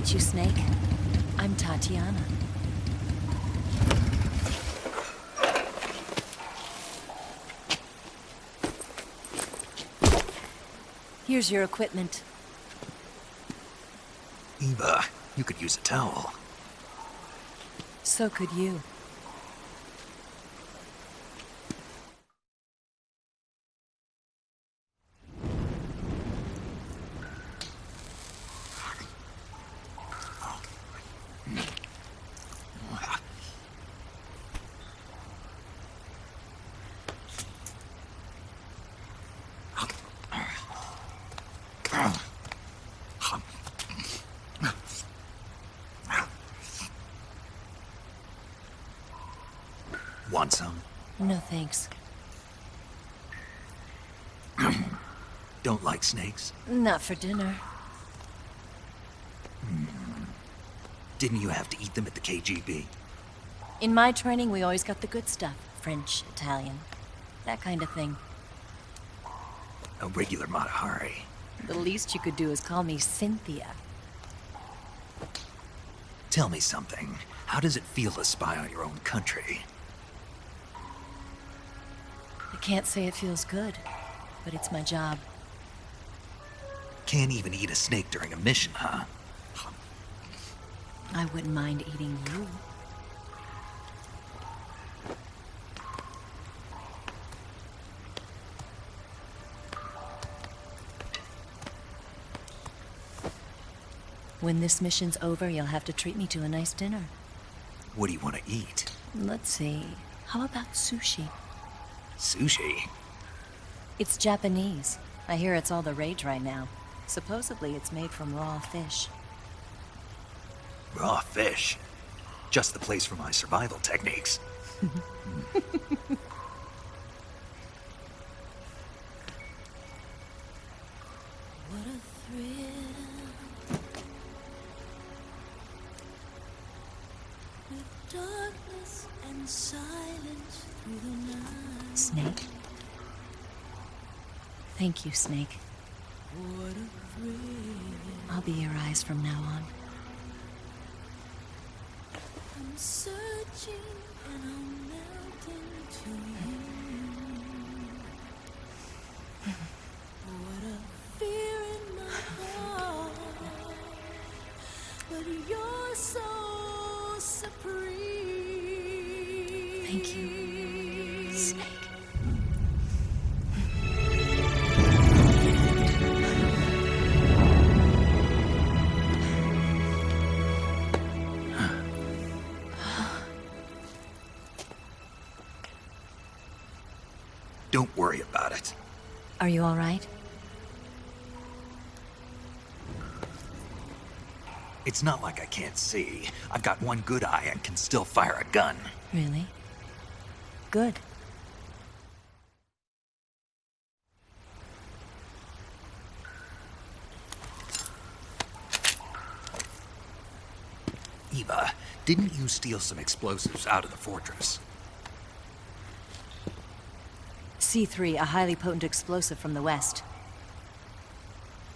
meet you, Snake. I'm Tatiana. Here's your equipment. Eva, you could use a towel. So could you. Want some? No thanks. Don't like snakes? Not for dinner. Didn't you have to eat them at the KGB? In my training, we always got the good stuff. French, Italian, that kind of thing. A regular Matahari. The least you could do is call me Cynthia. Tell me something. How does it feel to spy on your own country? I can't say it feels good, but it's my job. Can't even eat a snake during a mission, huh? I wouldn't mind eating you. When this mission's over, you'll have to treat me to a nice dinner. What do you want to eat? Let's see. How about sushi? Sushi? It's Japanese. I hear it's all the rage right now. Supposedly it's made from raw fish. Raw fish? Just the place for my survival techniques. What a thrill. With darkness and silence through the night. Snake? Thank you, Snake. What a thrill. I'll be your eyes from now on. I'm searching and I'm melting to you. What a fear in my heart, but you're so supreme. Thank you, Snake. Don't worry about it. Are you all right? It's not like I can't see. I've got one good eye and can still fire a gun. Really? Good. Eva, didn't you steal some explosives out of the fortress? C3, a highly potent explosive from the west.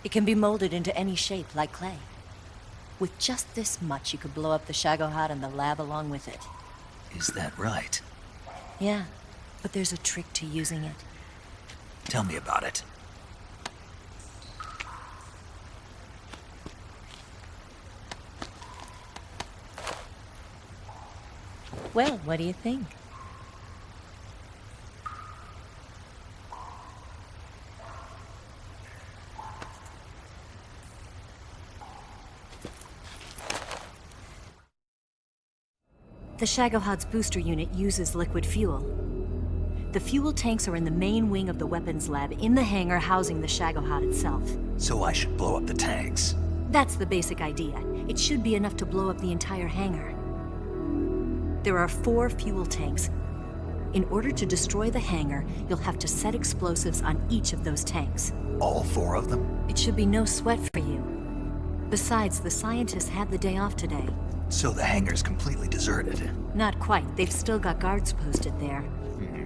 It can be molded into any shape, like clay. With just this much, you could blow up the Shagohod and the lab along with it. Is that right? Yeah, but there's a trick to using it. Tell me about it. Well, what do you think? The Shagohod's booster unit uses liquid fuel. The fuel tanks are in the main wing of the weapons lab in the hangar housing the Shagohod itself. So I should blow up the tanks. That's the basic idea. It should be enough to blow up the entire hangar. There are 4 fuel tanks. In order to destroy the hangar, you'll have to set explosives on each of those tanks. All 4 of them? It should be no sweat for you. Besides, the scientists had the day off today. So the hangar's completely deserted. Not quite. They've still got guards posted there.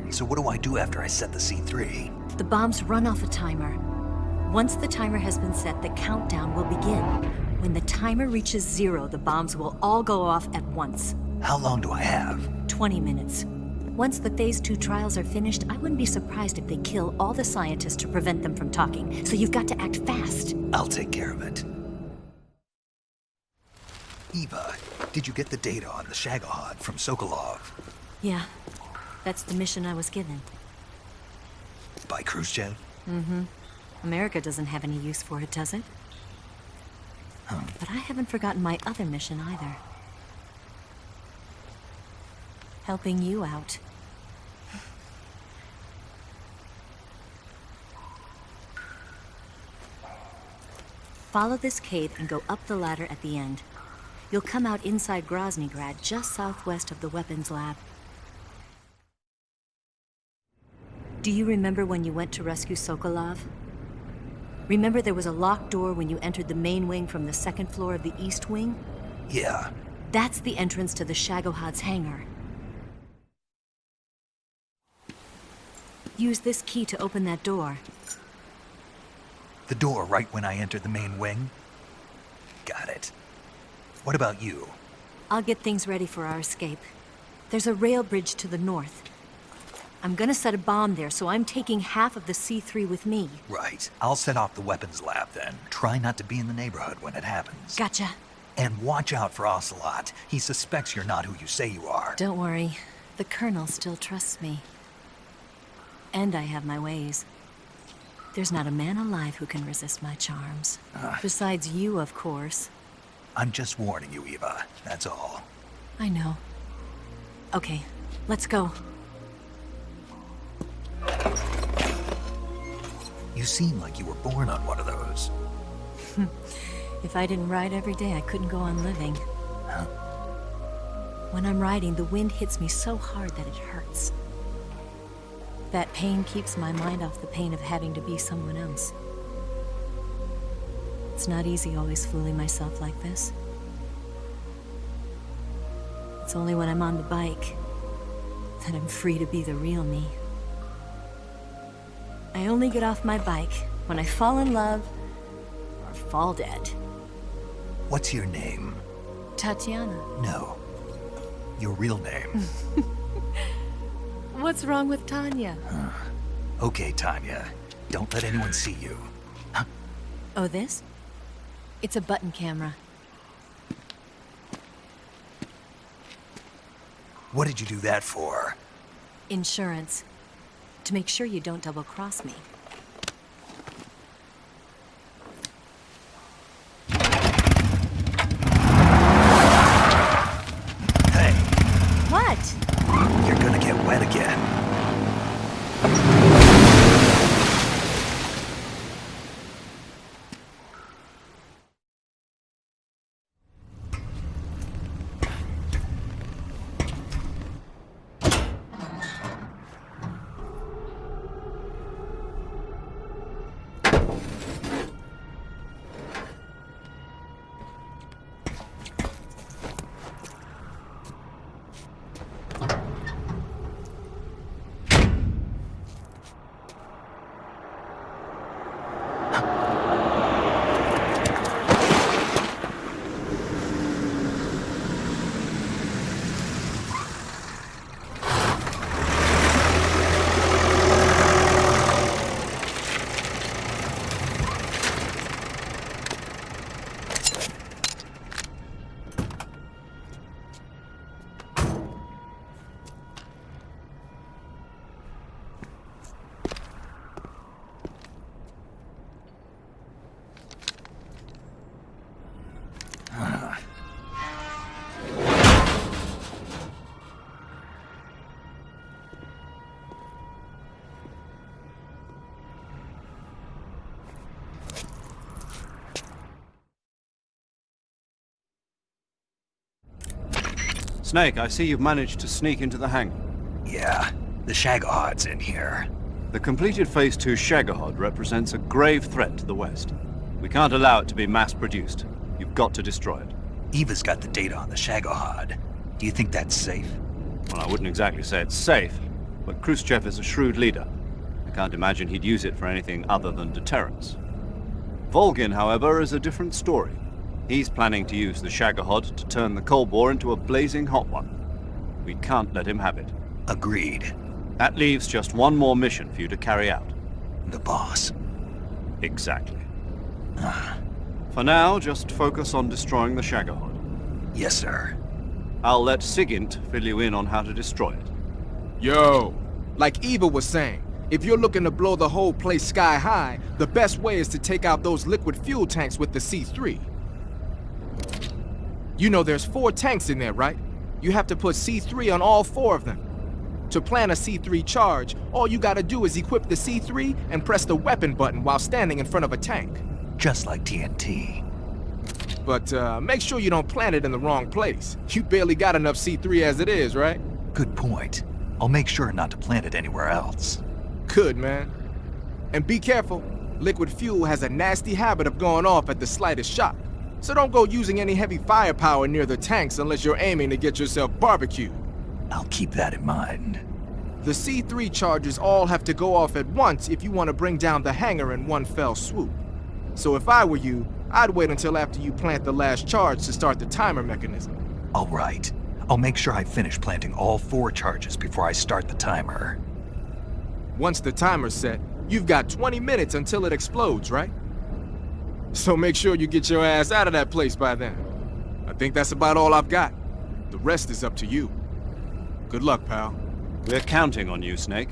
So what do I do after I set the C3? The bombs run off a timer. Once the timer has been set, the countdown will begin. When the timer reaches 0, the bombs will all go off at once. How long do I have? 20 minutes. Once the Phase 2 trials are finished, I wouldn't be surprised if they kill all the scientists to prevent them from talking, so you've got to act fast. I'll take care of it. Eva, did you get the data on the Shagohod from Sokolov? Yeah, that's the mission I was given. By Khrushchev? Mm-hmm. America doesn't have any use for it, does it? But I haven't forgotten my other mission either. Helping you out. Follow this cave and go up the ladder at the end. You'll come out inside Groznygrad, just southwest of the weapons lab. Do you remember when you went to rescue Sokolov? Remember there was a locked door when you entered the main wing from the second floor of the east wing? Yeah. That's the entrance to the Shagohod's hangar. Use this key to open that door. The door right when I entered the main wing? Got it. What about you? I'll get things ready for our escape. There's a rail bridge to the north. I'm gonna set a bomb there, so I'm taking half of the C3 with me. Right. I'll set off the weapons lab then. Try not to be in the neighborhood when it happens. Gotcha. And watch out for Ocelot. He suspects you're not who you say you are. Don't worry. The Colonel still trusts me. And I have my ways. There's not a man alive who can resist my charms. Besides you, of course. I'm just warning you, Eva. That's all. I know. Okay, let's go. You seem like you were born on one of those. If I didn't ride every day, I couldn't go on living. Huh? When I'm riding, the wind hits me so hard that it hurts. That pain keeps my mind off the pain of having to be someone else. It's not easy always fooling myself like this. It's only when I'm on the bike that I'm free to be the real me. I only get off my bike when I fall in love or fall dead. What's your name? Tatiana. No. Your real name. What's wrong with Tanya? Okay, Tanya. Don't let anyone see you. Huh? Oh, this? It's a button camera. What did you do that for? Insurance. To make sure you don't double-cross me. Hey. What? You're gonna get wet again. Snake, I see you've managed to sneak into the hangar. Yeah, the Shagohod's in here. The completed Phase 2 Shagohod represents a grave threat to the West. We can't allow it to be mass-produced. You've got to destroy it. Eva's got the data on the Shagohod. Do you think that's safe? Well, I wouldn't exactly say it's safe, but Khrushchev is a shrewd leader. I can't imagine he'd use it for anything other than deterrence. VOLGIN, however, is a different story. He's planning to use the Shagahod to turn the cold war into a blazing hot one. We can't let him have it. Agreed. That leaves just one more mission for you to carry out. The boss. Exactly. For now, just focus on destroying the Shagahod. Yes, sir. I'll let Sigint fill you in on how to destroy it. Yo, like Eva was saying, if you're looking to blow the whole place sky high, the best way is to take out those liquid fuel tanks with the C3. You know there's 4 tanks in there, right? You have to put C3 on all 4 of them. To plan a C3 charge, all you gotta do is equip the C3 and press the weapon button while standing in front of a tank. Just like TNT. But make sure you don't plant it in the wrong place. You barely got enough C3 as it is, right? Good point. I'll make sure not to plant it anywhere else. Good, man. And be careful. Liquid fuel has a nasty habit of going off at the slightest shock. So don't go using any heavy firepower near the tanks unless you're aiming to get yourself barbecued. I'll keep that in mind. The C3 charges all have to go off at once if you want to bring down the hangar in one fell swoop. So if I were you, I'd wait until after you plant the last charge to start the timer mechanism. All right. I'll make sure I finish planting all 4 charges before I start the timer. Once the timer's set, you've got 20 minutes until it explodes, right? So make sure you get your ass out of that place by then. I think that's about all I've got. The rest is up to you. Good luck, pal. We're counting on you, Snake.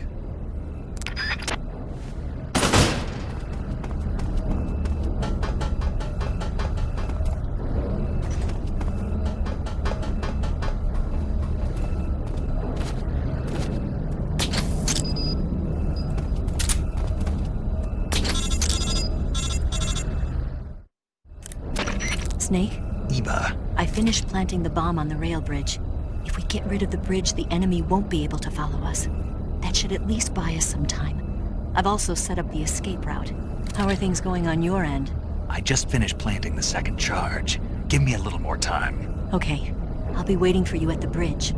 Snake, Eva, I finished planting the bomb on the rail bridge. If we get rid of the bridge, the enemy won't be able to follow us. That should at least buy us some time. I've also set up the escape route. How are things going on your end? I just finished planting the 2nd charge. Give me a little more time. Okay, I'll be waiting for you at the bridge.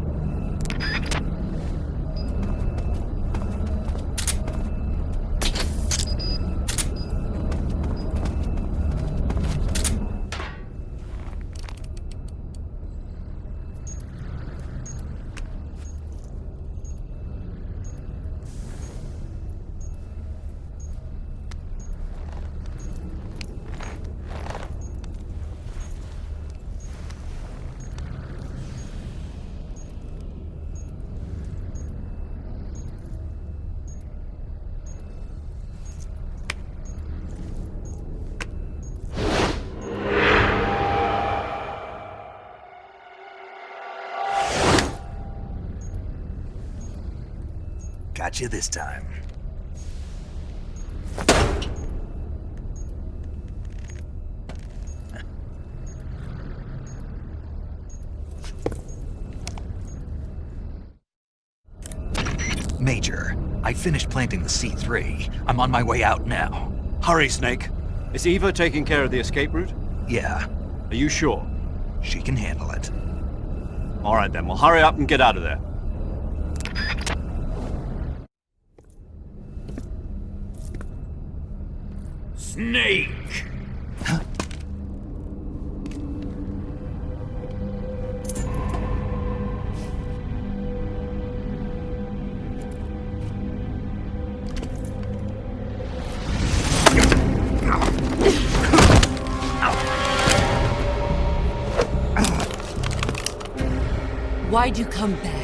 Got you this time. Major, I finished planting the C3. I'm on my way out now. Hurry, Snake. Is Eva taking care of the escape route? Yeah, Are you sure? she can handle it. All right then, well hurry up and get out of there. Snake! Why'd you come back?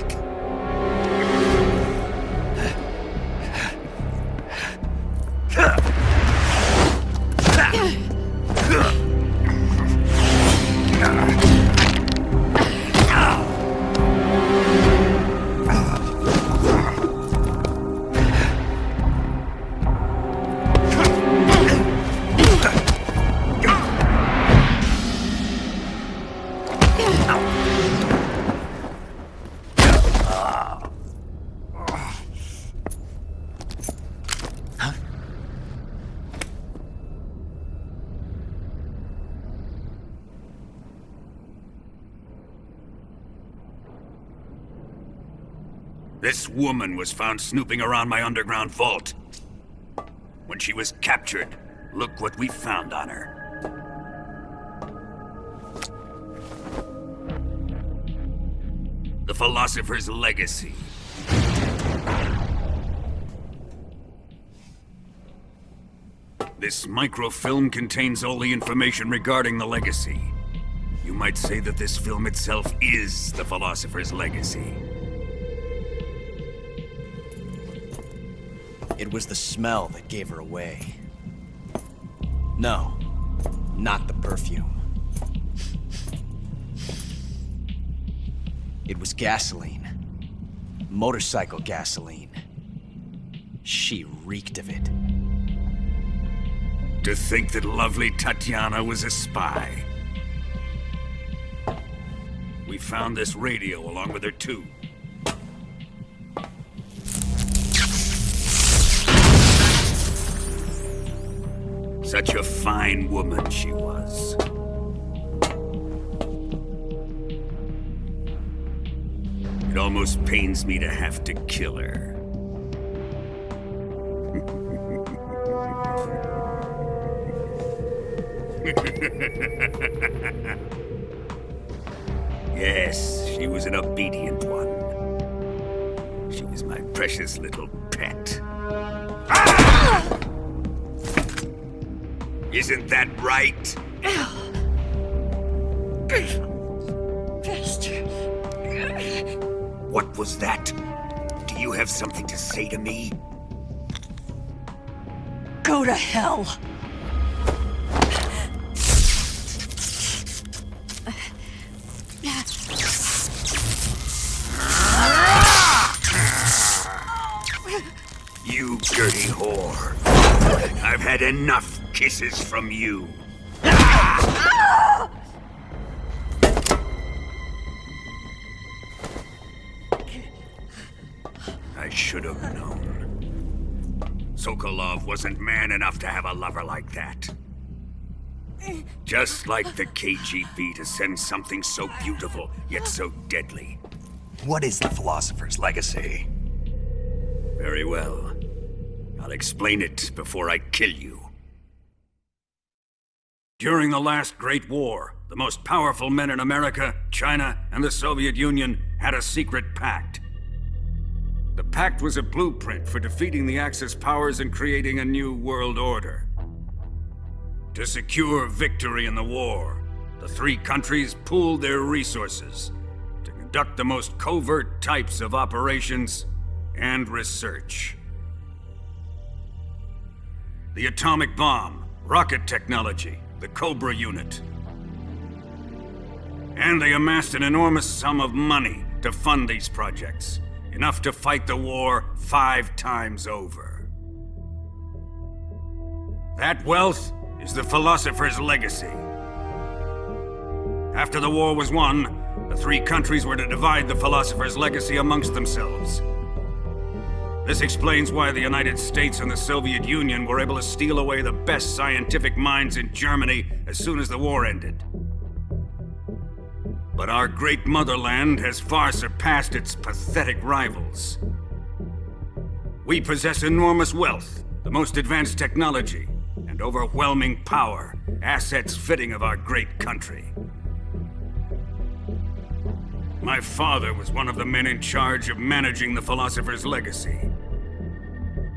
This woman was found snooping around my underground vault. When she was captured, look what we found on her. philosopher's legacy. This microfilm contains all the information regarding the legacy. You might say that this film itself is the philosopher's legacy. It was the smell that gave her away. No, not the perfume. It was gasoline. Motorcycle gasoline. She reeked of it. To think that lovely Tatiana was a spy. We found this radio along with her too. Such a fine woman she was. It almost pains me to have to kill her. Yes, she was an obedient one. She was my precious little pet. Ah! Isn't that right? Bastard. What was that? Do you have something to say to me? Go to hell. You dirty whore. I've had enough kisses from you. I should have known. Sokolov wasn't man enough to have a lover like that. Just like the KGB to send something so beautiful, yet so deadly. What is the philosopher's legacy? Very well. I'll explain it before I kill you. During the last Great War, the most powerful men in America, China, and the Soviet Union had a secret pact. The pact was a blueprint for defeating the Axis powers and creating a new world order. To secure victory in the war, the three countries pooled their resources to conduct the most covert types of operations and research. The atomic bomb, rocket technology, the Cobra unit. And they amassed an enormous sum of money to fund these projects, enough to fight the war 5 times over. That wealth is the philosopher's legacy. After the war was won, the three countries were to divide the philosopher's legacy amongst themselves. This explains why the United States and the Soviet Union were able to steal away the best scientific minds in Germany as soon as the war ended. But our great motherland has far surpassed its pathetic rivals. We possess enormous wealth, the most advanced technology, and overwhelming power, assets fitting of our great country. My father was one of the men in charge of managing the philosopher's legacy.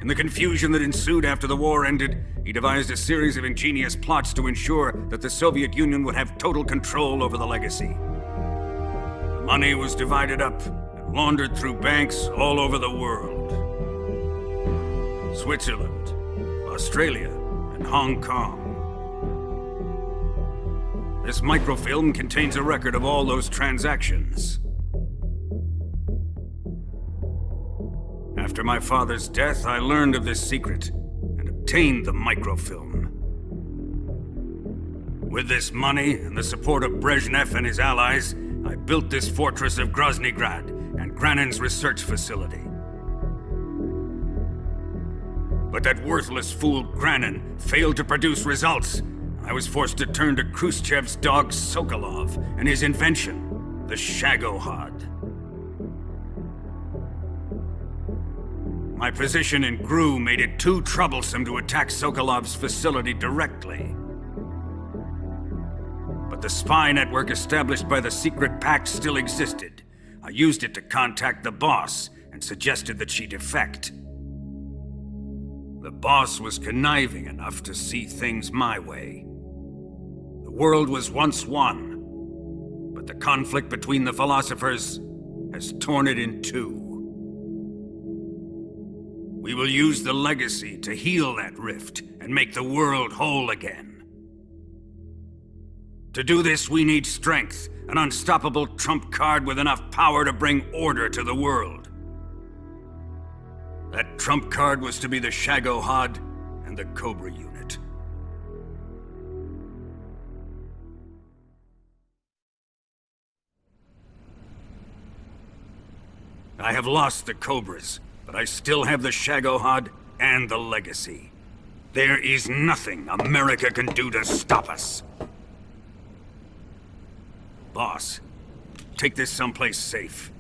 In the confusion that ensued after the war ended, he devised a series of ingenious plots to ensure that the Soviet Union would have total control over the legacy. The money was divided up and laundered through banks all over the world. Switzerland, Australia, and Hong Kong. This microfilm contains a record of all those transactions. After my father's death, I learned of this secret and obtained the microfilm. With this money and the support of Brezhnev and his allies, I built this fortress of Groznygrad and Granin's research facility. But that worthless fool Granin failed to produce results. I was forced to turn to Khrushchev's dog Sokolov and his invention, the Shagohod. My position in GRU made it too troublesome to attack Sokolov's facility directly. But the spy network established by the secret pact still existed. I used it to contact the boss and suggested that she defect. The boss was conniving enough to see things my way. The world was once one, but the conflict between the philosophers has torn it in two. We will use the legacy to heal that rift and make the world whole again. To do this, we need strength, an unstoppable trump card with enough power to bring order to the world. That trump card was to be the Shagohod and the Cobra unit. I have lost the Cobras, but I still have the Shagohod and the legacy. There is nothing America can do to stop us. Boss, take this someplace safe.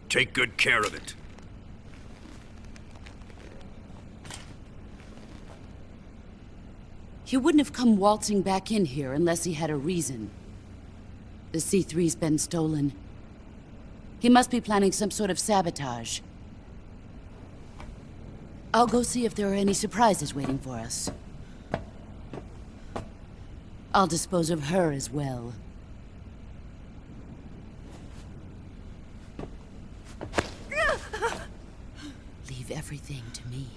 Take good care of it. He wouldn't have come waltzing back in here unless he had a reason. The C3's been stolen. He must be planning some sort of sabotage. I'll go see if there are any surprises waiting for us. I'll dispose of her as well. Leave everything to me.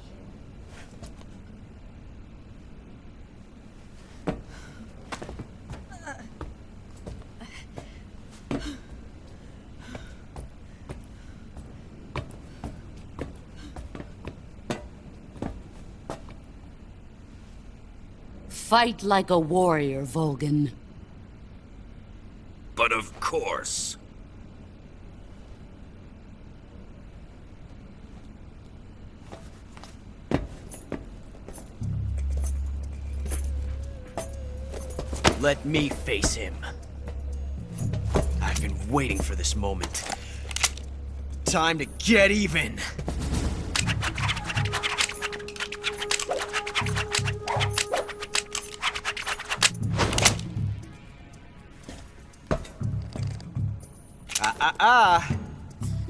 Fight like a warrior, VOLGIN. But of course. Let me face him. I've been waiting for this moment. Time to get even!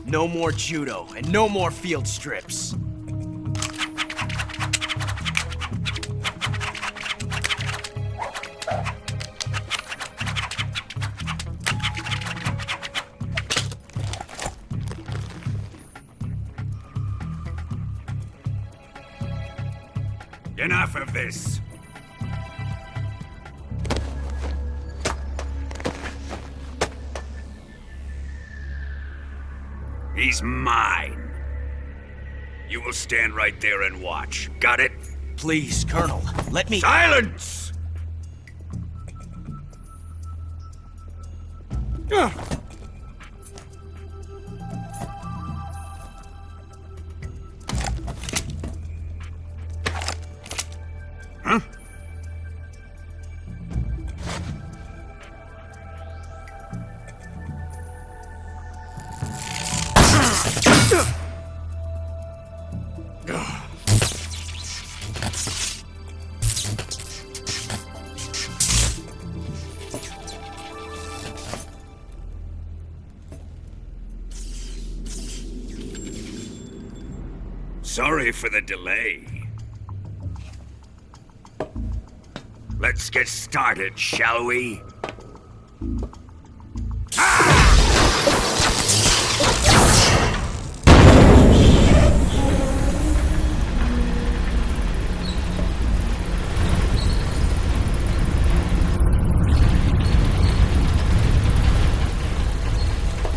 No more judo, and no more field strips. Enough of this. He's mine. You will stand right there and watch. Got it? Please, Colonel, let me— Silence! Huh? Sorry for the delay. Let's get started, shall we?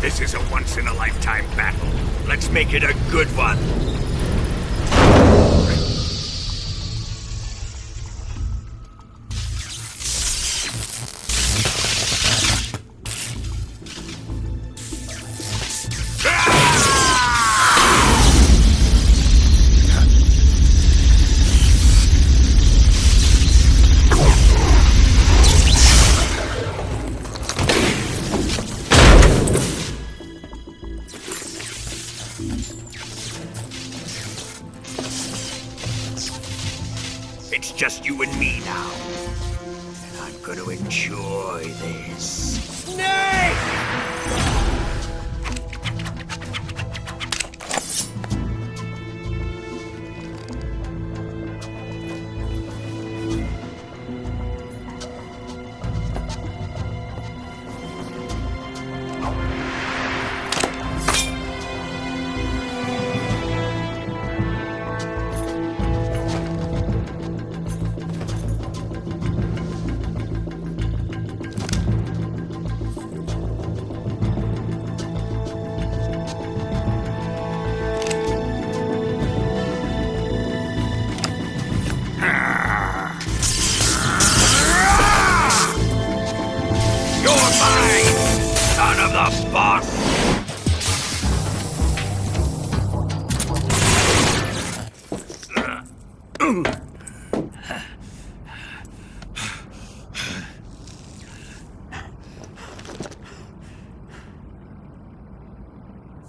This is a once-in-a-lifetime battle. Let's make it a good one. It's just you and me now. And I'm gonna enjoy this. Snake!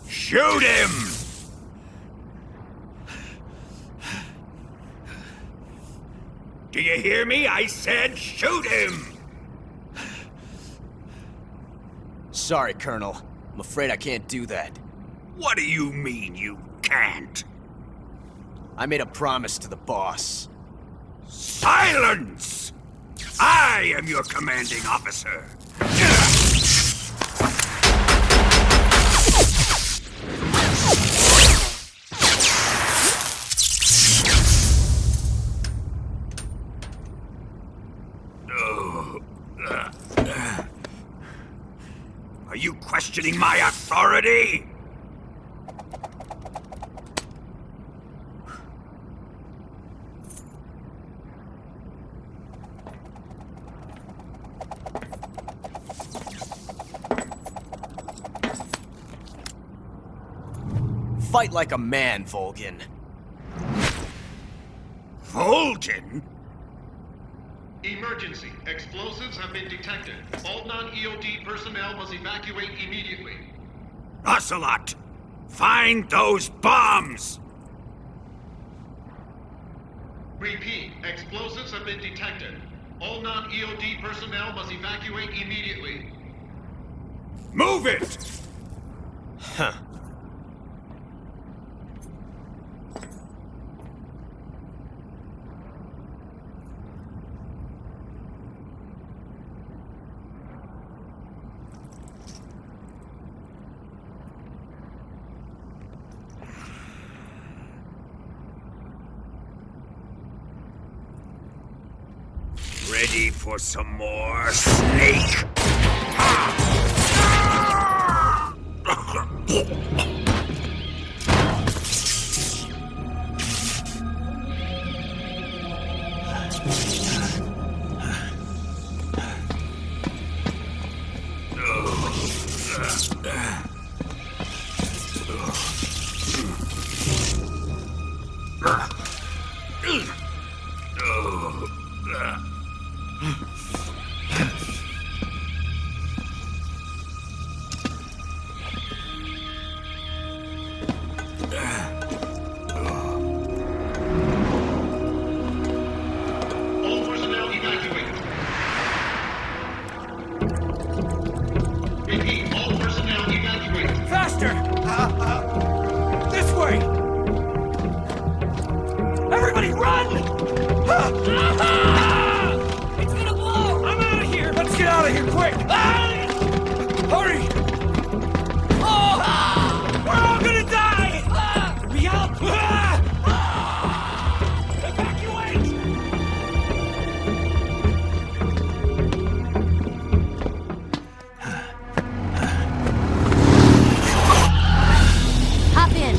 Shoot him! Do you hear me? I said shoot him! Sorry, Colonel. I'm afraid I can't do that. What do you mean you can't? I made a promise to the boss. Silence! I am your commanding officer. Are you questioning my authority? Fight like a man, VOLGIN. VOLGIN? Emergency. Explosives have been detected. All non-EOD personnel must evacuate immediately. Ocelot! Find those bombs! Repeat. Explosives have been detected. All non-EOD personnel must evacuate immediately. Move it! Huh. Ready for some more, Snake? All personnel evacuate. Repeat. All personnel evacuate. Faster! This way! Everybody run! It's gonna blow! I'm out of here! Let's get out of here, quick! Hurry! We're all gonna die! Hurry up! Evacuate! Hop in.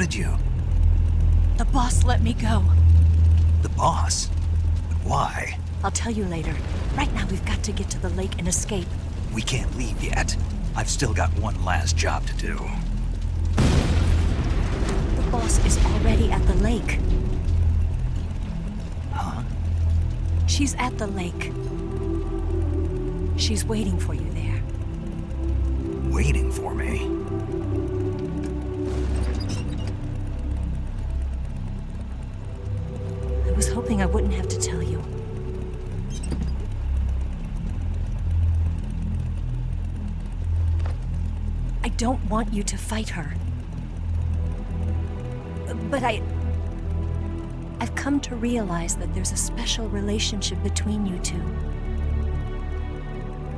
did you? The boss let me go. The boss? But why? I'll tell you later. Right now, we've got to get to the lake and escape. We can't leave yet. I've still got one last job to do. The boss is already at the lake. Huh? She's at the lake. She's waiting for you there. Waiting for me? I was hoping I wouldn't have to tell you. I don't want you to fight her. But I've come to realize that there's a special relationship between you two.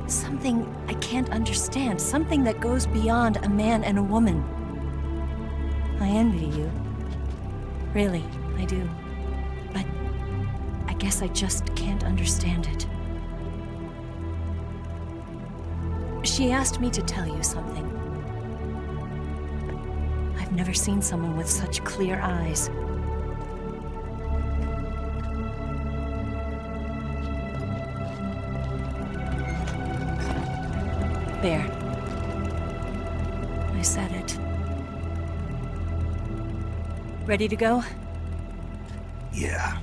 Something I can't understand, something that goes beyond a man and a woman. I envy you. Really, I do. But I guess I just can't understand it. She asked me to tell you something. I've never seen someone with such clear eyes. There. I said it. Ready to go? Yeah.